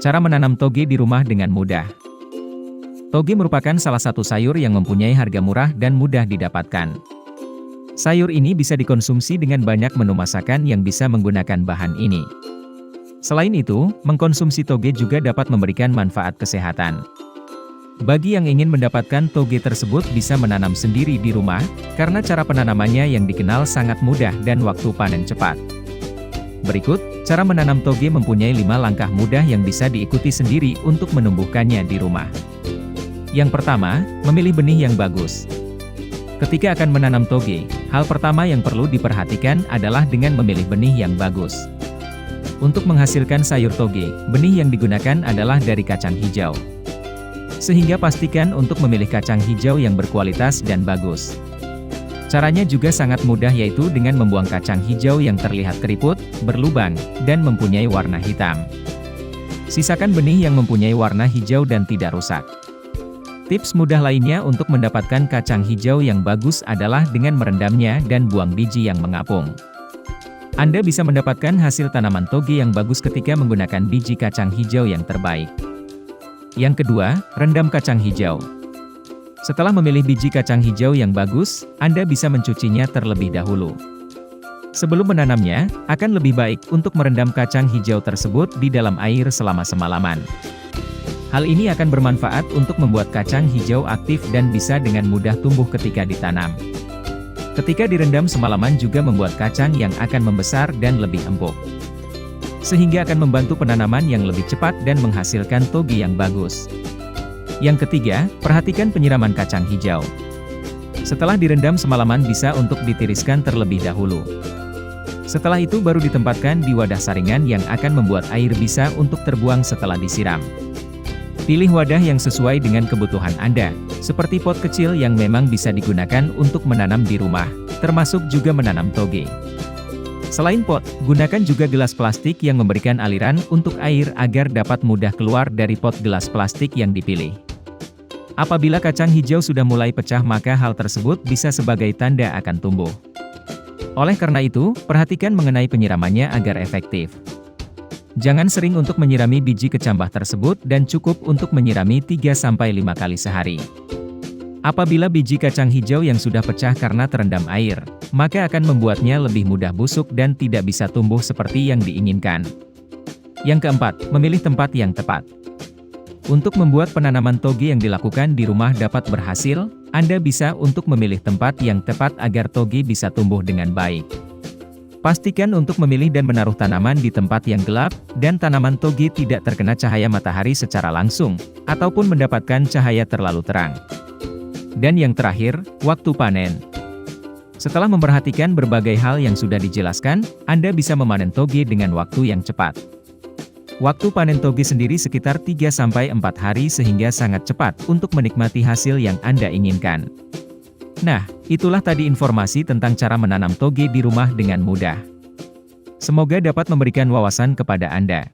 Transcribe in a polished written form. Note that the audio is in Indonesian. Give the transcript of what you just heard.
Cara menanam toge di rumah dengan mudah. Toge merupakan salah satu sayur yang mempunyai harga murah dan mudah didapatkan. Sayur ini bisa dikonsumsi dengan banyak menu masakan yang bisa menggunakan bahan ini. Selain itu, mengkonsumsi toge juga dapat memberikan manfaat kesehatan. Bagi yang ingin mendapatkan toge tersebut bisa menanam sendiri di rumah, karena cara penanamannya yang dikenal sangat mudah dan waktu panen cepat. Berikut, cara menanam toge mempunyai 5 langkah mudah yang bisa diikuti sendiri untuk menumbuhkannya di rumah. Yang pertama, memilih benih yang bagus. Ketika akan menanam toge, hal pertama yang perlu diperhatikan adalah dengan memilih benih yang bagus. Untuk menghasilkan sayur toge, benih yang digunakan adalah dari kacang hijau. Sehingga pastikan untuk memilih kacang hijau yang berkualitas dan bagus. Caranya juga sangat mudah, yaitu dengan membuang kacang hijau yang terlihat keriput, berlubang, dan mempunyai warna hitam. Sisakan benih yang mempunyai warna hijau dan tidak rusak. Tips mudah lainnya untuk mendapatkan kacang hijau yang bagus adalah dengan merendamnya dan buang biji yang mengapung. Anda bisa mendapatkan hasil tanaman toge yang bagus ketika menggunakan biji kacang hijau yang terbaik. Yang kedua, rendam kacang hijau. Setelah memilih biji kacang hijau yang bagus, Anda bisa mencucinya terlebih dahulu. Sebelum menanamnya, akan lebih baik untuk merendam kacang hijau tersebut di dalam air selama semalaman. Hal ini akan bermanfaat untuk membuat kacang hijau aktif dan bisa dengan mudah tumbuh ketika ditanam. Ketika direndam semalaman juga membuat kacang yang akan membesar dan lebih empuk. Sehingga akan membantu penanaman yang lebih cepat dan menghasilkan toge yang bagus. Yang ketiga, perhatikan penyiraman kacang hijau. Setelah direndam semalaman bisa untuk ditiriskan terlebih dahulu. Setelah itu baru ditempatkan di wadah saringan yang akan membuat air bisa untuk terbuang setelah disiram. Pilih wadah yang sesuai dengan kebutuhan Anda, seperti pot kecil yang memang bisa digunakan untuk menanam di rumah, termasuk juga menanam toge. Selain pot, gunakan juga gelas plastik yang memberikan aliran untuk air agar dapat mudah keluar dari pot gelas plastik yang dipilih. Apabila kacang hijau sudah mulai pecah, maka hal tersebut bisa sebagai tanda akan tumbuh. Oleh karena itu, perhatikan mengenai penyiramannya agar efektif. Jangan sering untuk menyirami biji kecambah tersebut dan cukup untuk menyirami 3-5 kali sehari. Apabila biji kacang hijau yang sudah pecah karena terendam air, maka akan membuatnya lebih mudah busuk dan tidak bisa tumbuh seperti yang diinginkan. Yang keempat, memilih tempat yang tepat. Untuk membuat penanaman toge yang dilakukan di rumah dapat berhasil, Anda bisa untuk memilih tempat yang tepat agar toge bisa tumbuh dengan baik. Pastikan untuk memilih dan menaruh tanaman di tempat yang gelap, dan tanaman toge tidak terkena cahaya matahari secara langsung, ataupun mendapatkan cahaya terlalu terang. Dan yang terakhir, waktu panen. Setelah memperhatikan berbagai hal yang sudah dijelaskan, Anda bisa memanen toge dengan waktu yang cepat. Waktu panen toge sendiri sekitar 3-4 hari sehingga sangat cepat untuk menikmati hasil yang Anda inginkan. Nah, itulah tadi informasi tentang cara menanam toge di rumah dengan mudah. Semoga dapat memberikan wawasan kepada Anda.